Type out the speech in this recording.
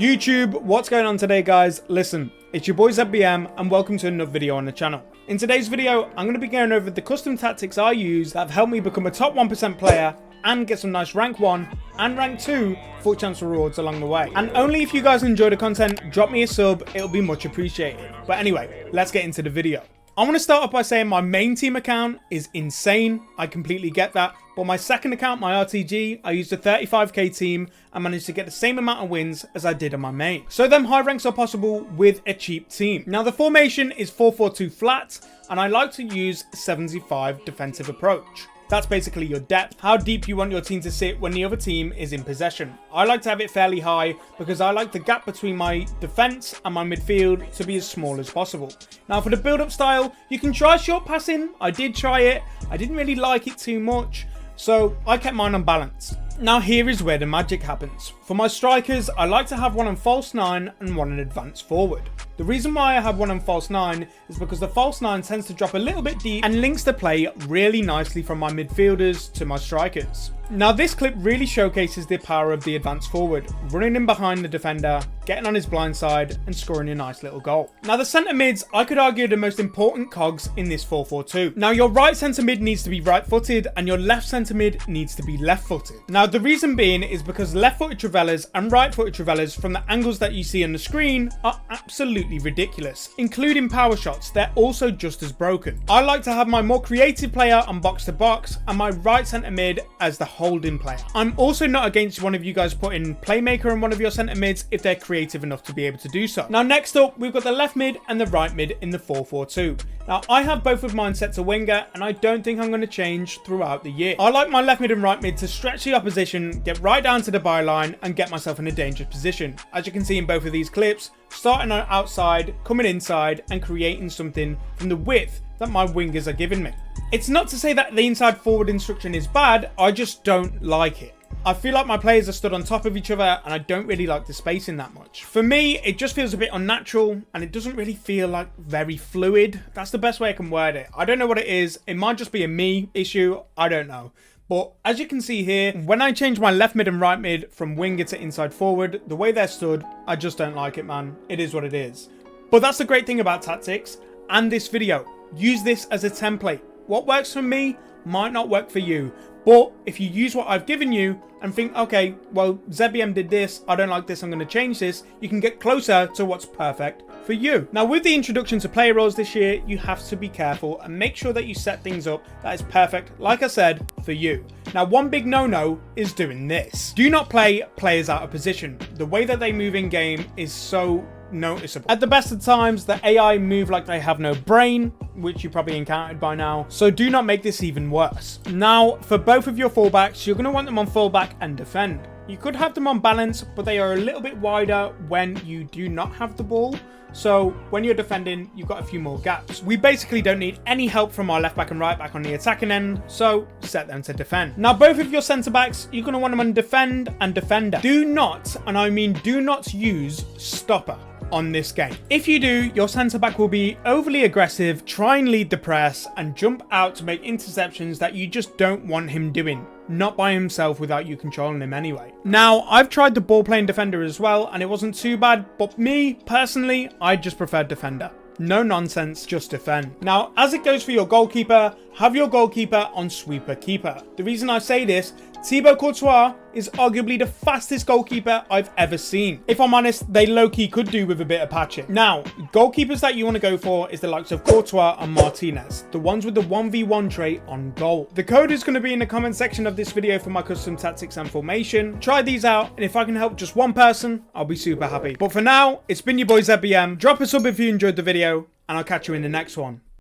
YouTube, what's going on today, guys? Listen, it's your boy ZBM and welcome to another video on the channel. In today's video, I'm going to be going over the custom tactics I use that have helped me become a top 1% player and get some nice rank 1 and rank 2 full chance rewards along the way. And only if you guys enjoy the content, drop me a sub, it'll be much appreciated. But anyway, let's get into the video. I want to start off by saying my main team account is insane. I completely get that. But my second account, my RTG, I used a 35k team and managed to get the same amount of wins as I did on my main. So them high ranks are possible with a cheap team. Now the formation is 4-4-2 flat and I like to use 75 defensive approach. That's basically your depth, how deep you want your team to sit when the other team is in possession. I like to have it fairly high because I like the gap between my defense and my midfield to be as small as possible. Now for the build-up style, you can try short passing. I did try it. I didn't really like it too much, so I kept mine on balance. Now here is where the magic happens. For my strikers, I like to have one on false 9 and one on advanced forward. The reason why I have one on false 9 is because the false 9 tends to drop a little bit deep and links the play really nicely from my midfielders to my strikers. Now this clip really showcases the power of the advanced forward, running in behind the defender, getting on his blind side and scoring a nice little goal. Now the centre mids, I could argue, are the most important cogs in this 4-4-2. Now your right centre mid needs to be right footed and your left centre mid needs to be left footed. Now the reason being is because left footed Trivelas and right footed Trivelas from the angles that you see on the screen are absolutely ridiculous. Including power shots, they're also just as broken. I like to have my more creative player on box to box and my right centre mid as the holding player. I'm also not against one of you guys putting playmaker in one of your centre mids if they're creative enough to be able to do so. Now next up, we've got the left mid and the right mid in the 4-4-2. Now I have both of mine set to winger and I don't think I'm going to change throughout the year. I like my left mid and right mid to stretch the opposition, get right down to the byline and get myself in a dangerous position. As you can see in both of these clips, starting on outside, coming inside and creating something from the width that my wingers are giving me. It's not to say that the inside forward instruction is bad, I just don't like it. I feel like my players are stood on top of each other and I don't really like the spacing that much. For me, it just feels a bit unnatural and it doesn't really feel like very fluid. That's the best way I can word it. I don't know what it is. It might just be a me issue. I don't know. But as you can see here, when I change my left mid and right mid from winger to inside forward, the way they're stood, I just don't like it, man. It is what it is. But that's the great thing about tactics and this video. Use this as a template. What works for me might not work for you. But if you use what I've given you and think, okay, well, ZBM did this, I don't like this, I'm going to change this, you can get closer to what's perfect for you. Now, with the introduction to player roles this year, you have to be careful and make sure that you set things up that is perfect, like I said, for you. Now, one big no-no is doing this. Do not play players out of position. The way that they move in game is so noticeable. At the best of times, the AI move like they have no brain, which you probably encountered by now, so do not make this even worse. Now, for both of your fullbacks, you're going to want them on fullback and defend. You could have them on balance, but they are a little bit wider when you do not have the ball. So when you're defending, you've got a few more gaps. We basically don't need any help from our left back and right back on the attacking end, so set them to defend. Now both of your centre backs, you're going to want them on defend and defender. Do not, and I mean do not, use stopper on this game. If you do, your centre back will be overly aggressive, try and lead the press and jump out to make interceptions that you just don't want him doing. Not by himself without you controlling him anyway. Now, I've tried the ball playing defender as well and it wasn't too bad, but me personally, I just prefer defender. No nonsense, just defend. Now, as it goes for your goalkeeper, have your goalkeeper on sweeper keeper. The reason I say this, Thibaut Courtois is arguably the fastest goalkeeper I've ever seen. If I'm honest, they low-key could do with a bit of patching. Now, goalkeepers that you want to go for is the likes of Courtois and Martinez, the ones with the 1v1 trait on goal. The code is going to be in the comment section of this video for my custom tactics and formation. Try these out, and if I can help just one person, I'll be super happy. But for now, it's been your boy ZBM. Drop a sub if you enjoyed the video, and I'll catch you in the next one.